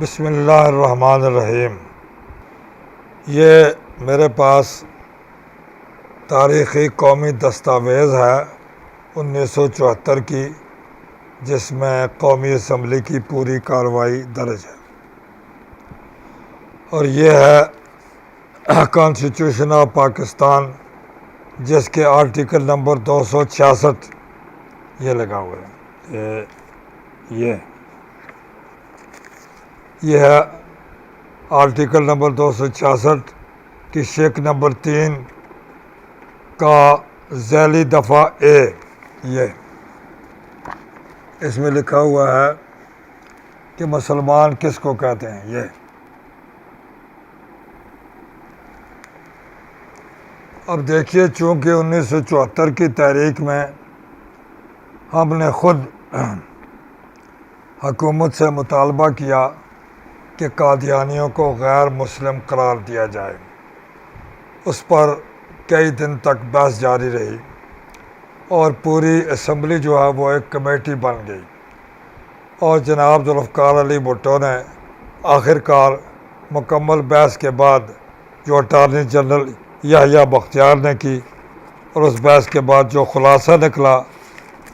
بسم اللہ الرحمن الرحیم۔ یہ میرے پاس تاریخی قومی دستاویز ہے 1974 کی، جس میں قومی اسمبلی کی پوری کارروائی درج ہے، اور یہ ہے کانسٹیٹیوشن آف پاکستان، جس کے آرٹیکل نمبر 266 یہ لگا ہوا ہے۔ یہ ہے آرٹیکل نمبر 266 کی شق نمبر 3 کا ذیلی دفعہ اے۔ یہ اس میں لکھا ہوا ہے کہ مسلمان کس کو کہتے ہیں۔ یہ اب دیکھیے، چونکہ 1974 کی تحریک میں ہم نے خود حکومت سے مطالبہ کیا کہ قادیانیوں کو غیر مسلم قرار دیا جائے، اس پر کئی دن تک بحث جاری رہی، اور پوری اسمبلی جو ہے وہ ایک کمیٹی بن گئی، اور جناب ذوالفقار علی بھٹو نے آخر کار مکمل بحث کے بعد جو اٹارنی جنرل یحییٰ بختیار نے کی، اور اس بحث کے بعد جو خلاصہ نکلا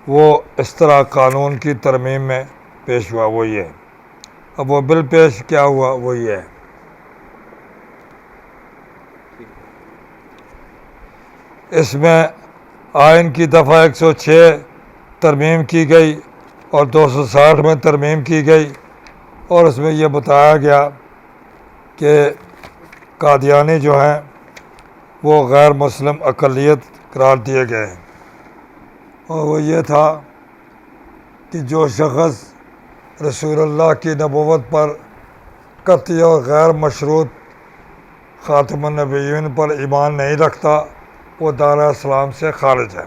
وہ اس طرح قانون کی ترمیم میں پیش ہوا، وہ یہ ہے۔ اب وہ بل پیش کیا ہوا، وہ یہ ہے۔ اس میں آئین کی دفعہ 106 ترمیم کی گئی اور 260 میں ترمیم کی گئی، اور اس میں یہ بتایا گیا کہ قادیانی جو ہیں وہ غیر مسلم اقلیت قرار دیے گئے ہیں، اور وہ یہ تھا کہ جو شخص رسول اللہ کی نبوت پر قطعی اور غیر مشروط خاتم النبیین پر ایمان نہیں رکھتا، وہ دائرہ اسلام سے خارج ہے۔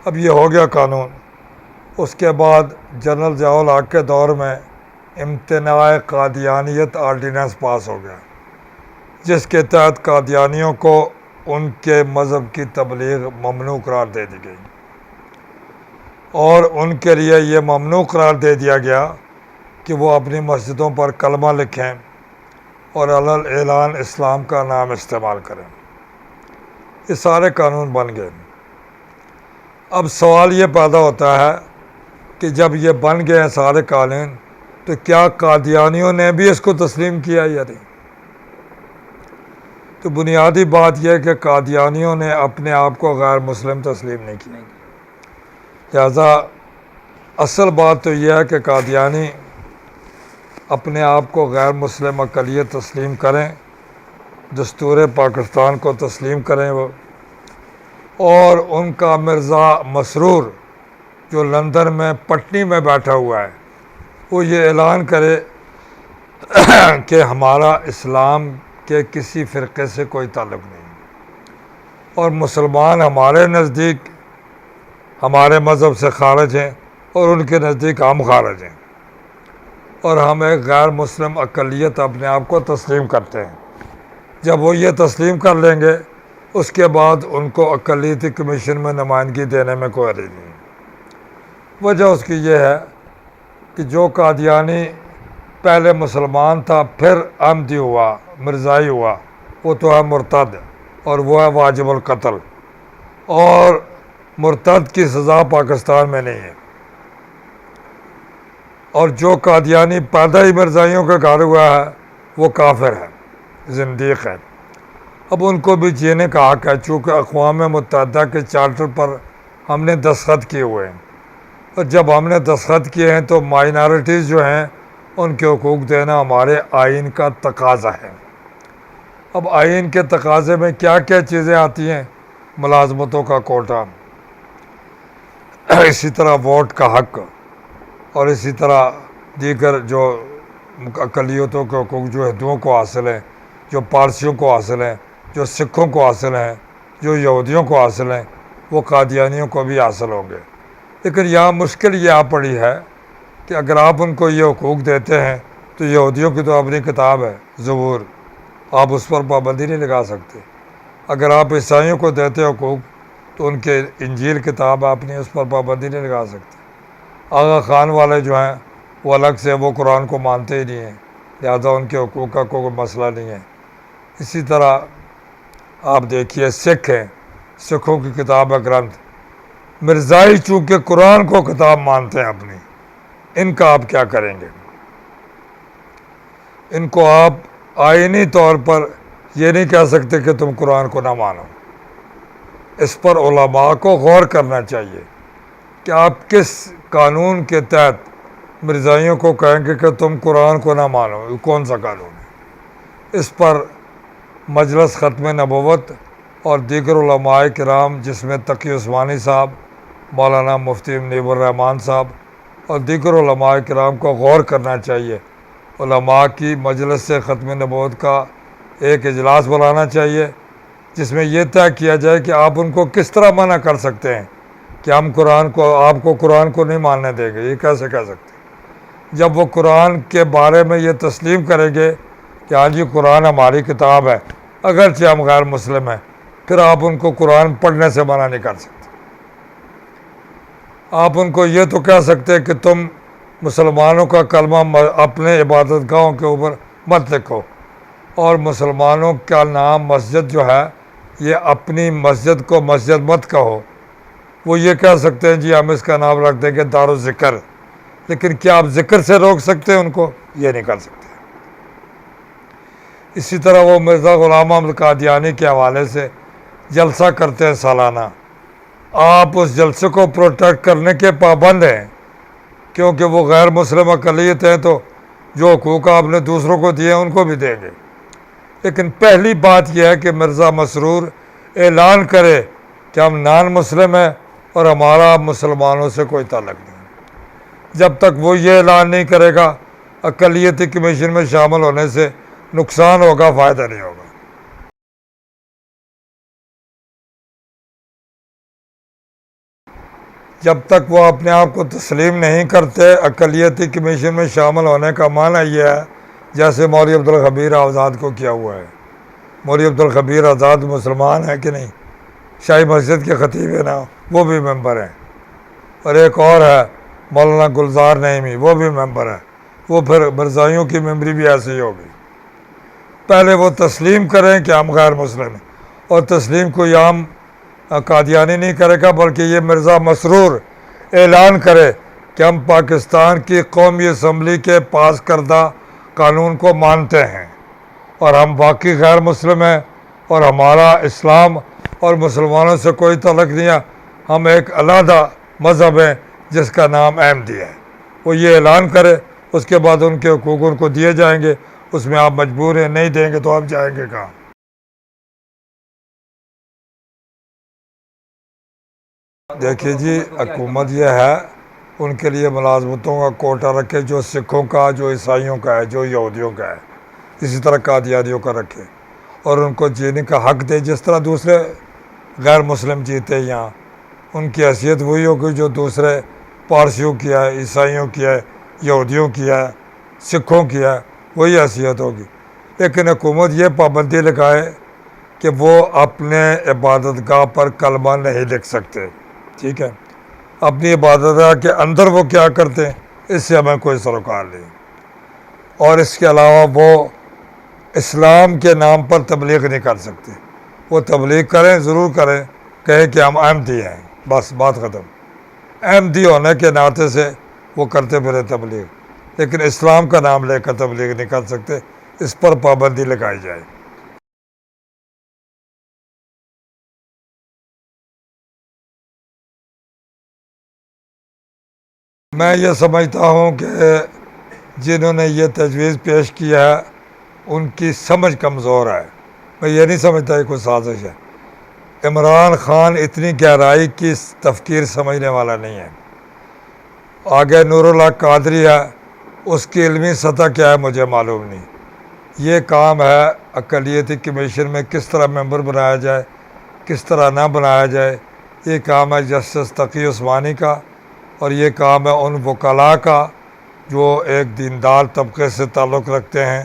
اب یہ ہو گیا قانون۔ اس کے بعد جنرل ضیاء الحق کے دور میں امتناع قادیانیت آرڈیننس پاس ہو گیا، جس کے تحت قادیانیوں کو ان کے مذہب کی تبلیغ ممنوع قرار دے دی گئی، اور ان کے لیے یہ ممنوع قرار دے دیا گیا کہ وہ اپنی مسجدوں پر کلمہ لکھیں اور علی الاعلان اسلام کا نام استعمال کریں۔ یہ سارے قانون بن گئے۔ اب سوال یہ پیدا ہوتا ہے کہ جب یہ بن گئے ہیں سارے قانون، تو کیا قادیانیوں نے بھی اس کو تسلیم کیا یا نہیں؟ تو بنیادی بات یہ ہے کہ قادیانیوں نے اپنے آپ کو غیر مسلم تسلیم نہیں کیا، لہذا اصل بات تو یہ ہے کہ قادیانی اپنے آپ کو غیر مسلم اقلیت تسلیم کریں، دستور پاکستان کو تسلیم کریں وہ، اور ان کا مرزا مسرور جو لندن میں پٹنی میں بیٹھا ہوا ہے، وہ یہ اعلان کرے کہ ہمارا اسلام کے کسی فرقے سے کوئی تعلق نہیں، اور مسلمان ہمارے نزدیک ہمارے مذہب سے خارج ہیں، اور ان کے نزدیک ہم خارج ہیں، اور ہم ایک غیر مسلم اقلیت اپنے آپ کو تسلیم کرتے ہیں۔ جب وہ یہ تسلیم کر لیں گے، اس کے بعد ان کو اقلیتی کمیشن میں نمائندگی دینے میں کوئی حرج نہیں۔ وجہ اس کی یہ ہے کہ جو قادیانی پہلے مسلمان تھا، پھر احمدی ہوا، مرزائی ہوا، وہ تو ہے مرتد، اور وہ ہے واجب القتل، اور مرتد کی سزا پاکستان میں نہیں ہے۔ اور جو قادیانی پیدا ہی مرزائیوں کا گھر ہوا ہے، وہ کافر ہے، زندیق ہے۔ اب ان کو بھی جینے کا حق ہے، چونکہ اقوام متحدہ کے چارٹر پر ہم نے دستخط کیے ہوئے ہیں، اور جب ہم نے دستخط کیے ہیں تو مائنارٹیز جو ہیں ان کے حقوق دینا ہمارے آئین کا تقاضا ہے۔ اب آئین کے تقاضے میں کیا کیا چیزیں آتی ہیں؟ ملازمتوں کا کوٹا، اسی طرح ووٹ کا حق، اور اسی طرح دیگر جو اقلیتوں کے حقوق جو ہندوؤں کو حاصل ہیں، جو پارسیوں کو حاصل ہیں، جو سکھوں کو حاصل ہیں، جو یہودیوں کو حاصل ہیں، وہ قادیانیوں کو بھی حاصل ہوں گے۔ لیکن یہاں مشکل یہ آ پڑی ہے کہ اگر آپ ان کو یہ حقوق دیتے ہیں تو یہودیوں کی تو اپنی کتاب ہے زبور، آپ اس پر پابندی نہیں لگا سکتے۔ اگر آپ عیسائیوں کو دیتے حقوق تو ان کے انجیل کتاب اپنی، اس پر پابندی نہیں لگا سکتے۔ آغا خان والے جو ہیں وہ الگ سے وہ قرآن کو مانتے ہی نہیں ہیں، لہذا ان کے حقوق کا کوئی مسئلہ نہیں ہے۔ اسی طرح آپ دیکھیے سکھ ہیں، سکھوں کی کتاب ہے گرنتھ، مرزائی چونکہ قرآن کو کتاب مانتے ہیں اپنی، ان کا آپ کیا کریں گے؟ ان کو آپ آئینی طور پر یہ نہیں کہہ سکتے کہ تم قرآن کو نہ مانو۔ اس پر علماء کو غور کرنا چاہیے کہ آپ کس قانون کے تحت مرزائیوں کو کہیں گے کہ تم قرآن کو نہ مانو، یہ کون سا قانون ہے؟ اس پر مجلس ختم نبوت اور دیگر علماء کرام جس میں تقی عثمانی صاحب، مولانا مفتی منیب الرحمان صاحب اور دیگر علماء کرام کو غور کرنا چاہیے۔ علماء کی مجلس سے ختم نبوت کا ایک اجلاس بلانا چاہیے جس میں یہ طے کیا جائے کہ آپ ان کو کس طرح منع کر سکتے ہیں کہ ہم آپ کو قرآن کو نہیں ماننے دیں گے، یہ کیسے کہہ سکتے ہیں؟ جب وہ قرآن کے بارے میں یہ تسلیم کریں گے کہ ہاں جی قرآن ہماری کتاب ہے اگرچہ ہم غیر مسلم ہیں، پھر آپ ان کو قرآن پڑھنے سے منع نہیں کر سکتے۔ آپ ان کو یہ تو کہہ سکتے ہیں کہ تم مسلمانوں کا کلمہ اپنے عبادت گاہوں کے اوپر مت لکھو، اور مسلمانوں کا نام مسجد جو ہے یہ اپنی مسجد کو مسجد مت کہو۔ وہ یہ کہہ سکتے ہیں جی ہم اس کا نام رکھ دیں گے دار الذکر، لیکن کیا آپ ذکر سے روک سکتے ہیں ان کو؟ یہ نہیں کر سکتے۔ اسی طرح وہ مرزا غلام احمد قادیانی کے حوالے سے جلسہ کرتے ہیں سالانہ، آپ اس جلسے کو پروٹیکٹ کرنے کے پابند ہیں، کیونکہ وہ غیر مسلم اقلیت ہیں تو جو حقوق آپ نے دوسروں کو دیے ان کو بھی دیں گے۔ لیکن پہلی بات یہ ہے کہ مرزا مسرور اعلان کرے کہ ہم نان مسلم ہیں اور ہمارا مسلمانوں سے کوئی تعلق نہیں۔ جب تک وہ یہ اعلان نہیں کرے گا اقلیتی کمیشن میں شامل ہونے سے نقصان ہوگا، فائدہ نہیں ہوگا۔ جب تک وہ اپنے آپ کو تسلیم نہیں کرتے، اقلیتی کمیشن میں شامل ہونے کا معنی یہ ہے جیسے مولوی عبدالخبیر آزاد کو کیا ہوا ہے۔ مولوی عبدالخبیر آزاد مسلمان ہیں کہ نہیں؟ شاہی مسجد کے خطیب ہیں نا، وہ بھی ممبر ہیں، اور ایک اور ہے مولانا گلزار نعیمی، وہ بھی ممبر ہے۔ وہ پھر مرزائیوں کی ممبری بھی ایسی ہی ہوگی۔ پہلے وہ تسلیم کریں کہ ہم غیر مسلم ہیں، اور تسلیم کوئی عام قادیانی نہیں کرے گا بلکہ یہ مرزا مسرور اعلان کرے کہ ہم پاکستان کی قومی اسمبلی کے پاس کردہ قانون کو مانتے ہیں اور ہم باقی غیر مسلم ہیں اور ہمارا اسلام اور مسلمانوں سے کوئی تعلق نہیں ہے، ہم ایک علیحدہ مذہب ہیں جس کا نام احمدی ہے۔ وہ یہ اعلان کرے، اس کے بعد ان کے حقوق ان کو دیے جائیں گے۔ اس میں آپ مجبور ہیں، نہیں دیں گے تو آپ جائیں گے کہاں؟ دیکھیے جی، حکومت یہ ہے ان کے لیے ملازمتوں کا کوٹا رکھے، جو سکھوں کا، جو عیسائیوں کا ہے، جو یہودیوں کا ہے، اسی طرح قادیانیوں کا رکھے، اور ان کو جینے کا حق دے جس طرح دوسرے غیر مسلم جیتے یہاں۔ ان کی حیثیت وہی ہوگی جو دوسرے پارسیوں کی ہے، عیسائیوں کی ہے، یہودیوں کی ہے، سکھوں کی ہے، وہی حیثیت ہوگی۔ لیکن حکومت یہ پابندی لگائے کہ وہ اپنے عبادت گاہ پر کلمہ نہیں لکھ سکتے، ٹھیک ہے؟ اپنی عبادت گاہ کے اندر وہ کیا کرتے ہیں اس سے ہمیں کوئی سروکار نہیں۔ اور اس کے علاوہ وہ اسلام کے نام پر تبلیغ نہیں کر سکتے۔ وہ تبلیغ کریں، ضرور کریں، کہیں کہ ہم احمدی ہیں، بس بات ختم۔ احمدی ہونے کے ناطے سے وہ کرتے پھرے تبلیغ، لیکن اسلام کا نام لے کر تبلیغ نہیں کر سکتے۔ اس پر پابندی لگائی جائے۔ میں یہ سمجھتا ہوں کہ جنہوں نے یہ تجویز پیش کیا ہے ان کی سمجھ کمزور ہے۔ میں یہ نہیں سمجھتا یہ کوئی سازش ہے۔ عمران خان اتنی گہرائی کی تفکیر سمجھنے والا نہیں ہے۔ آگے نور اللہ قادری ہے، اس کی علمی سطح کیا ہے مجھے معلوم نہیں۔ یہ کام ہے اقلیتی کمیشن میں کس طرح ممبر بنایا جائے، کس طرح نہ بنایا جائے، یہ کام ہے جسٹس تقی عثمانی کا، اور یہ کام ہے ان وکلاء کا جو ایک دیندار طبقے سے تعلق رکھتے ہیں،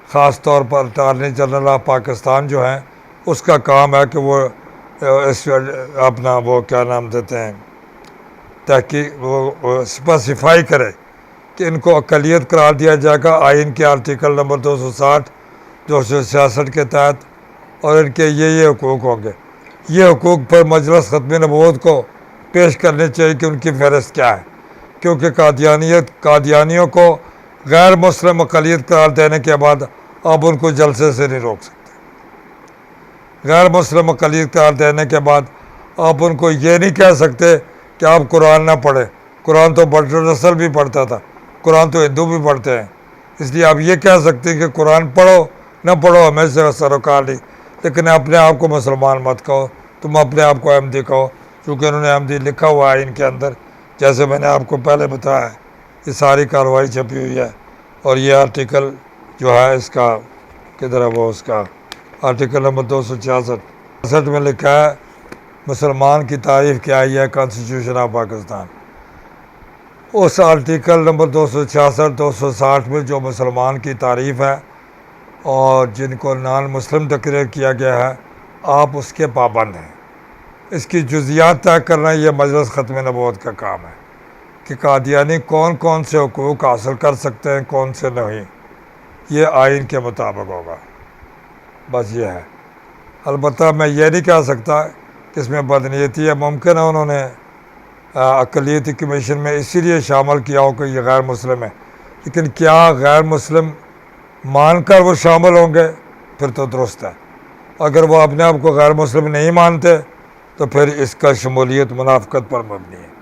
خاص طور پر اٹارنی جنرل آف پاکستان جو ہیں، اس کا کام ہے کہ وہ اپنا وہ کیا نام دیتے ہیں تحقیق، وہ اسپیسیفائی کرے کہ ان کو اقلیت قرار دیا جائے گا آئین کے آرٹیکل نمبر 260 266 کے تحت، اور ان کے یہ حقوق ہوں گے۔ یہ حقوق پر مجلس ختم نبوت کو پیش کرنے چاہیے کہ ان کی فہرست کیا ہے، کیونکہ قادیانیوں کو غیر مسلم اقلیت قرار دینے کے بعد آپ ان کو جلسے سے نہیں روک سکتے۔ غیر مسلم اقلیت قرار دینے کے بعد آپ ان کو یہ نہیں کہہ سکتے کہ آپ قرآن نہ پڑھیں۔ قرآن تو بٹر رسل بھی پڑھتا تھا، قرآن تو ہندو بھی پڑھتے ہیں، اس لیے آپ یہ کہہ سکتے ہیں کہ قرآن پڑھو نہ پڑھو ہمیں سے سروکار نہیں، لیکن اپنے آپ کو مسلمان مت کہو، تم اپنے آپ کو احمدی کہو، چونکہ انہوں نے احمدی لکھا ہوا ہے ان کے اندر، جیسے میں نے آپ کو پہلے بتایا ہے۔ یہ ساری کارروائی چھپی ہوئی ہے، اور یہ آرٹیکل جو ہے اس کا کدھر ہے، وہ اس کا آرٹیکل نمبر 266 میں لکھا ہے مسلمان کی تعریف کیا ہے کانسٹیٹیوشن آف پاکستان۔ اس آرٹیکل نمبر 266 260 میں جو مسلمان کی تعریف ہے اور جن کو نان مسلم ڈکلیئر کیا گیا ہے، آپ اس کے پابند ہیں۔ اس کی جزیات طے کرنا یہ مجلس ختم نبوت کا کام ہے کہ قادیانی کون کون سے حقوق حاصل کر سکتے ہیں، کون سے نہیں، یہ آئین کے مطابق ہوگا، بس یہ ہے۔ البتہ میں یہ نہیں کہہ سکتا کہ اس میں بدنیتی ہے، ممکن ہے انہوں نے اقلیتی کمیشن میں اسی لیے شامل کیا ہو کہ یہ غیر مسلم ہے، لیکن کیا غیر مسلم مان کر وہ شامل ہوں گے؟ پھر تو درست ہے۔ اگر وہ اپنے آپ کو غیر مسلم نہیں مانتے تو پھر اس کا شمولیت منافقت پر مبنی ہے۔